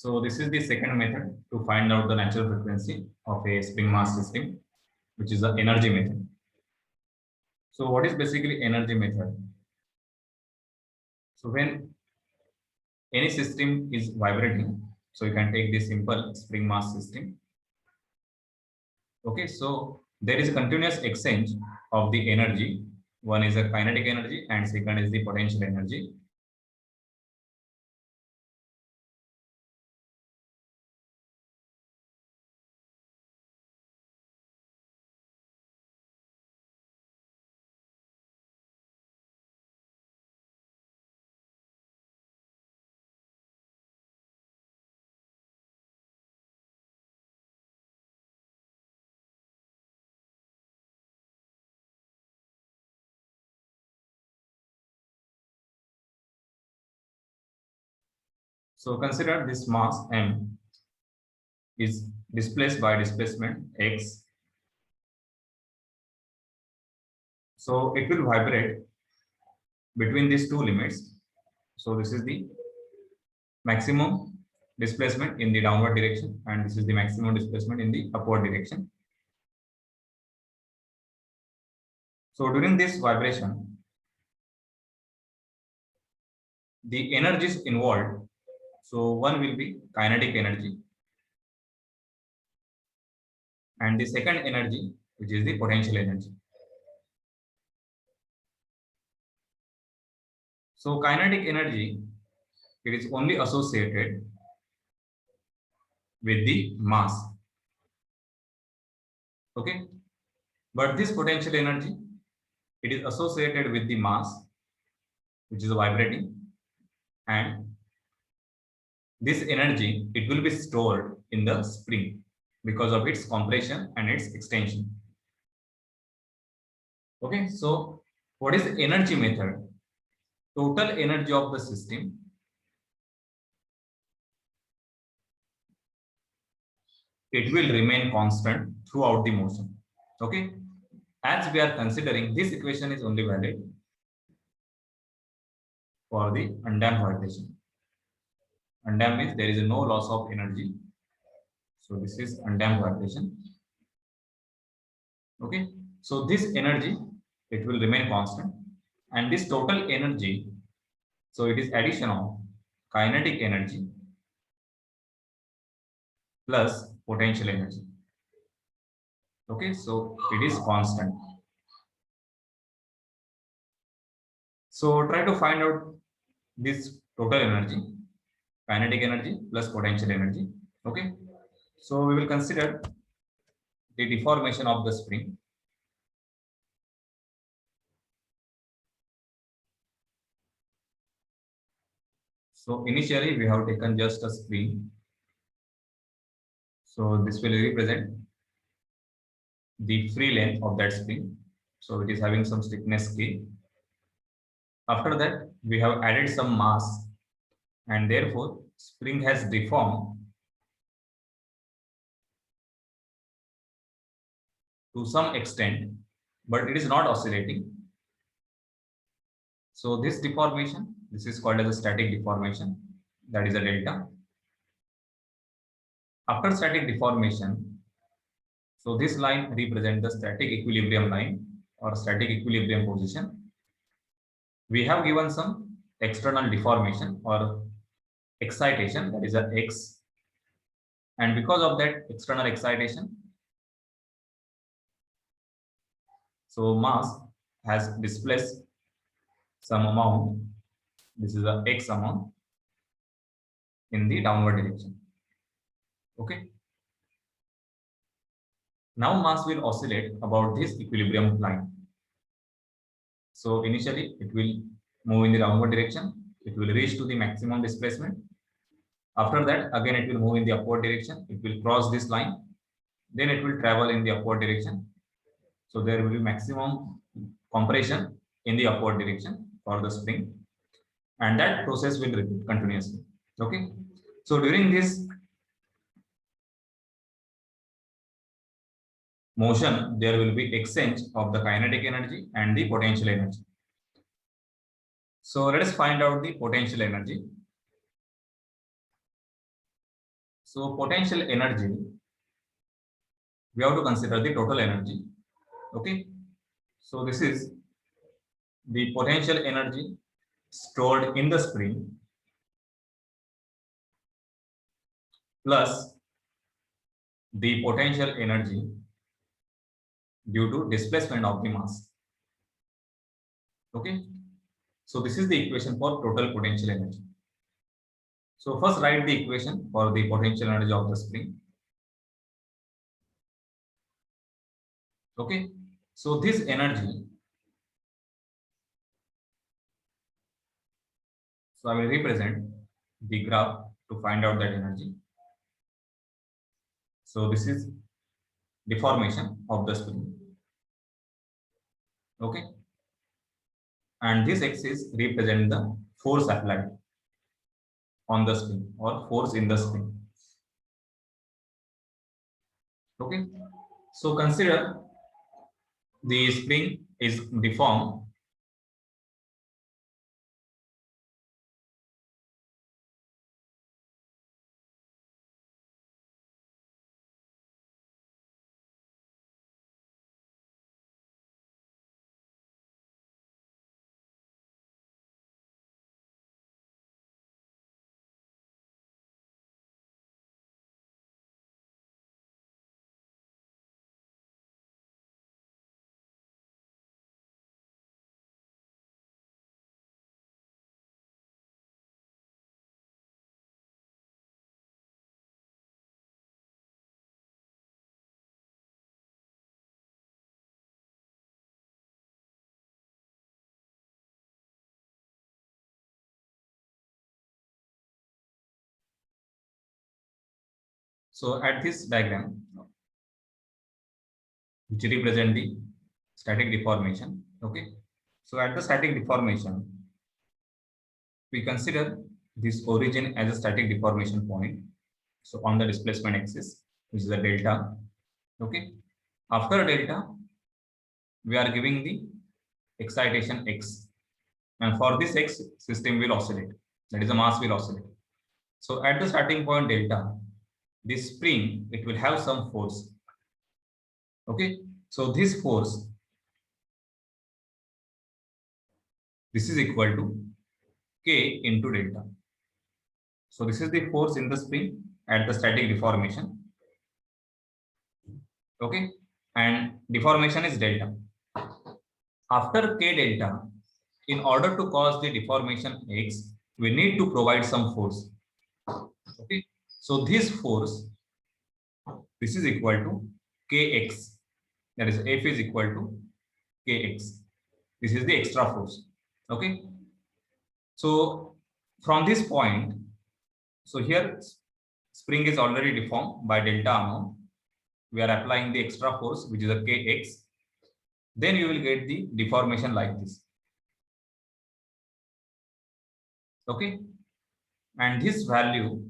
So this is the second method to find out the natural frequency of a spring mass system, which is the energy method. So what is basically energy method? So when any system is vibrating, so you can take this simple spring mass system. Okay, so there is a continuous exchange of the energy. One is a kinetic energy and second is the potential energy. So consider this mass m is displaced by displacement x. So it will vibrate between these two limits. So this is the maximum displacement in the downward direction and this is the maximum displacement in the upward direction. So during this vibration, the energies involved, so one will be kinetic energy and the second energy, which is the potential energy. So kinetic energy, it is only associated with the mass. Okay, but this potential energy, it is associated with the mass, which is vibrating, and this energy, it will be stored in the spring because of its compression and its extension. Okay, so what is the energy method? Total energy of the system it will remain constant throughout the motion. Okay, as we are considering this equation is only valid for the undamped vibration. Undamped means there is no loss of energy. So this is undamped vibration. Okay, so this energy it will remain constant and this total energy, so it is addition of kinetic energy plus potential energy. Okay, so it is constant. So try to find out this total energy, kinetic energy plus potential energy. Okay, so we will consider the deformation of the spring. So initially we have taken just a spring. So this will represent the free length of that spring. So it is having some stiffness K. After that, we have added some mass and therefore spring has deformed to some extent, but it is not oscillating. So this deformation, this is called as a static deformation, that is a delta. After static deformation, so this line represents the static equilibrium line or static equilibrium position. We have given some external deformation or excitation, that is a x, and because of that external excitation, so mass has displaced some amount, this is a x amount in the downward direction. Okay, now mass will oscillate about this equilibrium line. So initially it will move in the downward direction, it will reach to the maximum displacement. After that, again it will move in the upward direction, it will cross this line, then it will travel in the upward direction. So there will be maximum compression in the upward direction for the spring, and that process will repeat continuously. Okay, so during this motion, there will be exchange of the kinetic energy and the potential energy. So let us find out the potential energy. So potential energy, we have to consider the total energy. Okay, so this is the potential energy stored in the spring plus the potential energy due to displacement of the mass. Okay, so this is the equation for total potential energy. So first write the equation for the potential energy of the spring. Okay, so this energy, so I will represent the graph to find out that energy. So this is deformation of the spring. Okay, and this axis represent the force applied on the spring or force in the spring. Okay, so consider the spring is deformed. So at this diagram, which represent the static deformation. Okay, so at the static deformation, we consider this origin as a static deformation point. So on the displacement axis, which is a delta. Okay, after delta, we are giving the excitation x, and for this x, system will oscillate. That is, the mass will oscillate. So at the starting point delta, this spring, it will have some force. Okay, so this force, this is equal to k into delta. So this is the force in the spring at the static deformation. Okay, and deformation is delta. After k delta, in order to cause the deformation x, we need to provide some force. Okay, so this force, this is equal to kx. That is, F is equal to kx. This is the extra force. Okay, so from this point, so here spring is already deformed by delta unknown. We are applying the extra force, which is a kx. Then you will get the deformation like this. Okay, and this value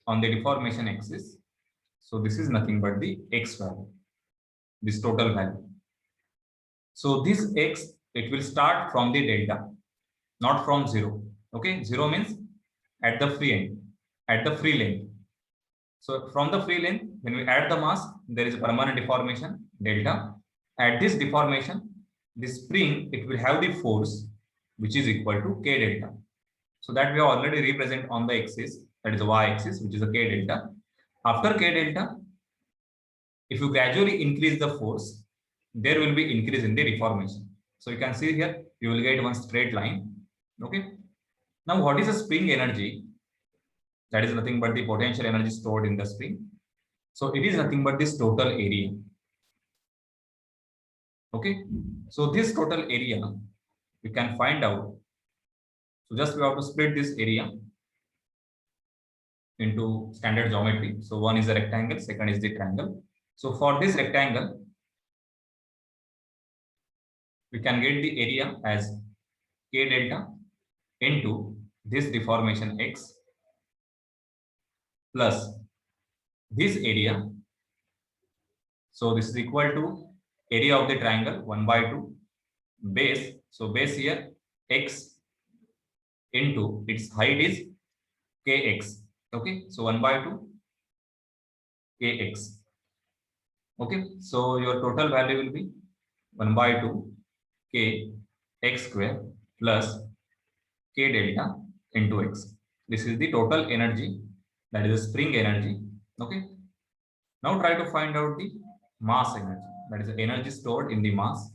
on the deformation axis, so this is nothing but the x value, this total value. So this x, it will start from the delta, not from 0. Okay, 0 means at the free end, at the free length. So from the free length, when we add the mass, there is a permanent deformation delta. At this deformation, this spring, it will have the force which is equal to k delta. So that we have already represent on the axis, that is the y-axis, which is a k delta. After k delta, if you gradually increase the force, there will be increase in the deformation. So you can see here, you will get one straight line. Okay. Now, what is the spring energy? That is nothing but the potential energy stored in the spring. So it is nothing but this total area. Okay. So this total area, we can find out. So just we have to split this area into standard geometry. So one is a rectangle, second is the triangle. So for this rectangle, we can get the area as k delta into this deformation x plus this area. So this is equal to area of the triangle 1/2 base. So base here x into its height is kx. Okay, so 1/2 kx. Okay, so your total value will be 1 by 2 k x square plus k delta into x. This is the total energy, that is the spring energy. Okay, now try to find out the mass energy, that is the energy stored in the mass,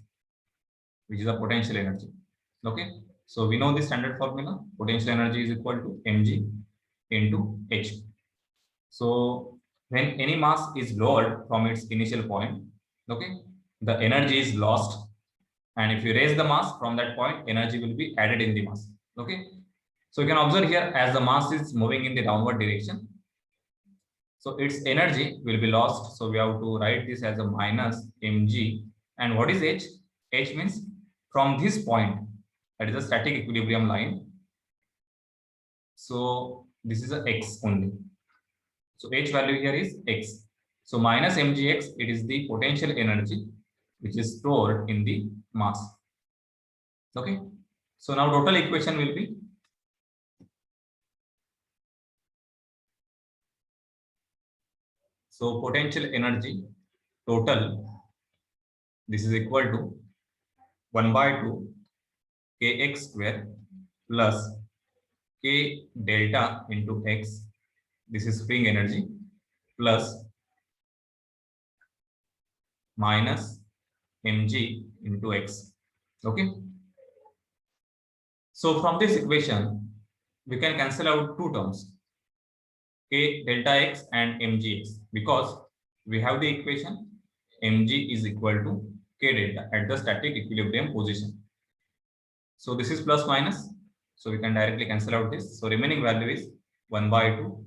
which is the potential energy. Okay, so we know the standard formula: potential energy is equal to mg into h. So when any mass is lowered from its initial point, okay, the energy is lost, and if you raise the mass from that point, energy will be added in the mass. Okay, so you can observe here, as the mass is moving in the downward direction, so its energy will be lost. So we have to write this as a minus mg. And what is h? H means from this point, that is a static equilibrium line. So this is a x only. So h value here is x. So minus mgx, it is the potential energy which is stored in the mass. Okay. So now total equation will be potential energy total, this is equal to 1 by 2 kx square plus k delta into x, this is spring energy, plus minus mg into x. Okay, so from this equation we can cancel out two terms, k delta x and mgx, because we have the equation mg is equal to k delta at the static equilibrium position. So this is plus minus, so we can directly cancel out this. So remaining value is 1 by 2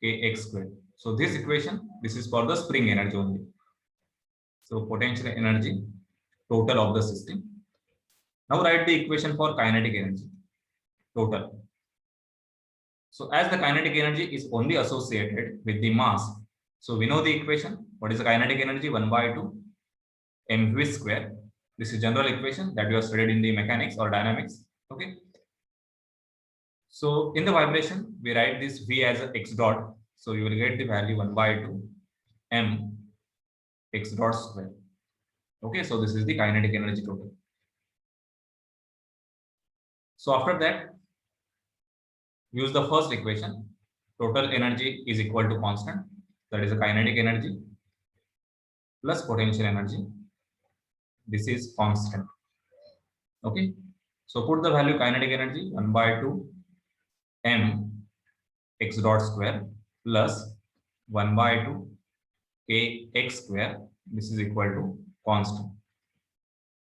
kx squared. So this equation, this is for the spring energy only. So potential energy total of the system. Now write the equation for kinetic energy total. So as the kinetic energy is only associated with the mass, so we know the equation. What is the kinetic energy? 1 by 2 mv square. This is general equation that you have studied in the mechanics or dynamics. Okay. So in the vibration, we write this v as a x dot. So you will get the value 1 by 2 m x dot square. Okay, so this is the kinetic energy total. So after that, use the first equation. Total energy is equal to constant, that is the kinetic energy, plus potential energy. This is constant. Okay, so put the value kinetic energy 1 by 2 m x dot square plus 1 by 2 k x square. This is equal to constant.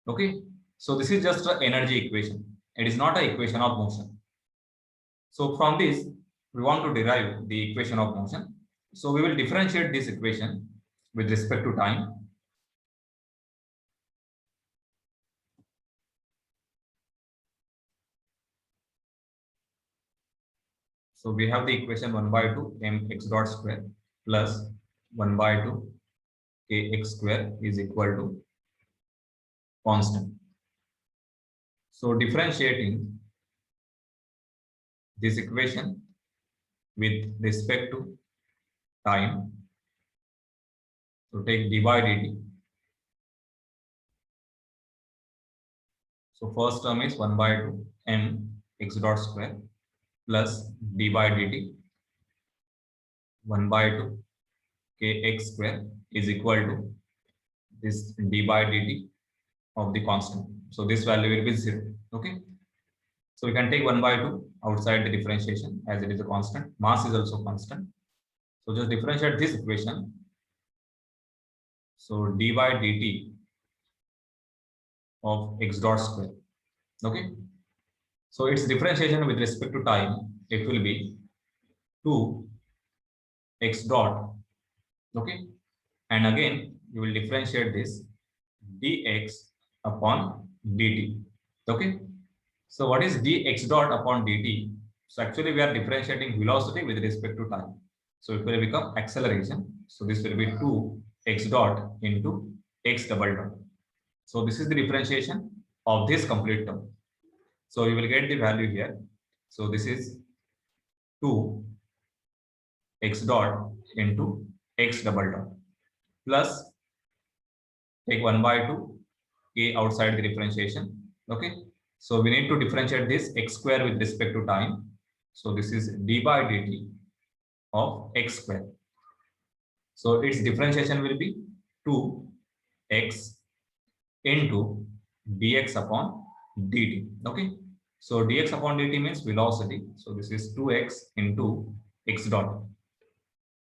Okay, so this is just an energy equation. It is not an equation of motion. So from this, we want to derive the equation of motion. So we will differentiate this equation with respect to time. So we have the equation 1 by 2 m x dot square plus 1 by 2 k x square is equal to constant. So differentiating this equation with respect to time, so take d by dt. So first term is 1 by 2 m x dot square plus d by dt 1 by 2 kx square is equal to this d by dt of the constant. So this value will be 0. Okay. So we can take 1 by 2 outside the differentiation, as it is a constant. Mass is also constant. So just differentiate this equation. So d by dt of x dot square. Okay. So its differentiation with respect to time, it will be 2 x dot. Okay. And again, you will differentiate this dx upon dt. Okay. So what is dx dot upon dt? So actually we are differentiating velocity with respect to time. So it will become acceleration. So this will be 2 x dot into x double dot. So this is the differentiation of this complete term. So you will get the value here. So this is 2 x dot into x double dot plus take 1 by 2 k outside the differentiation. Okay, so we need to differentiate this x square with respect to time. So this is d by dt of x square. So its differentiation will be 2x into dx upon dt. Okay, so dx upon dt means velocity. So this is 2x into x dot.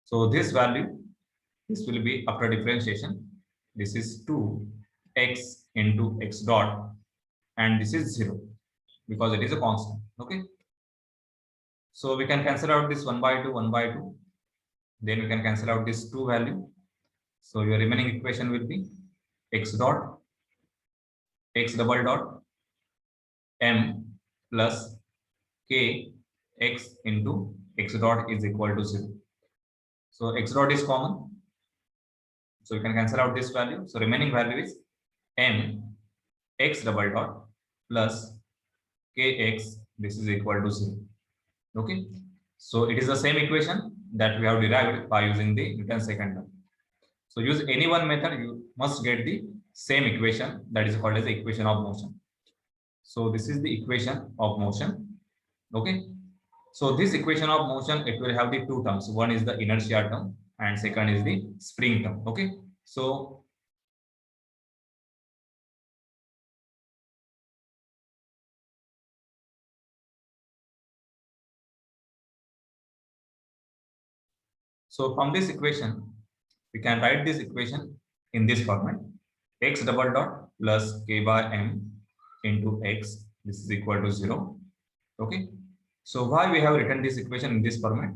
So this value, this will be after differentiation. This is 2x into x dot, and this is 0 because it is a constant. Okay, so we can cancel out this 1 by 2, 1 by 2. Then we can cancel out this 2 value. So your remaining equation will be x dot, x double dot, m plus k x into x dot is equal to 0. So x dot is common. So you can cancel out this value. So remaining value is m x double dot plus kx. This is equal to 0. Okay. So it is the same equation that we have derived by using the Newton's second law. So use any one method, you must get the same equation, that is called as the equation of motion. So this is the equation of motion. Okay. So this equation of motion, it will have the two terms. One is the inertia term and second is the spring term. Okay. So from this equation, we can write this equation in this format: x double dot plus k by m into x. This is equal to 0. Okay. So why we have written this equation in this format?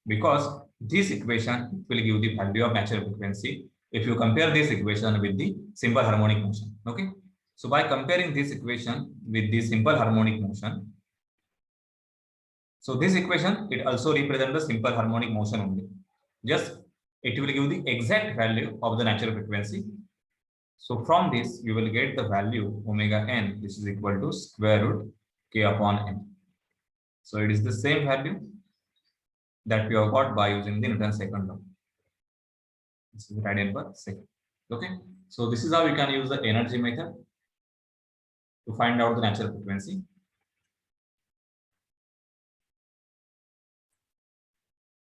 Because this equation will give the value of natural frequency if you compare this equation with the simple harmonic motion. Okay. So by comparing this equation with the simple harmonic motion, so this equation, it also represents the simple harmonic motion only. Just it will give the exact value of the natural frequency. So from this, you will get the value omega n. This is equal to square root k upon n. So it is the same value that we have got by using the Newton's second law. This is radian per second. Okay. So this is how we can use the energy method to find out the natural frequency.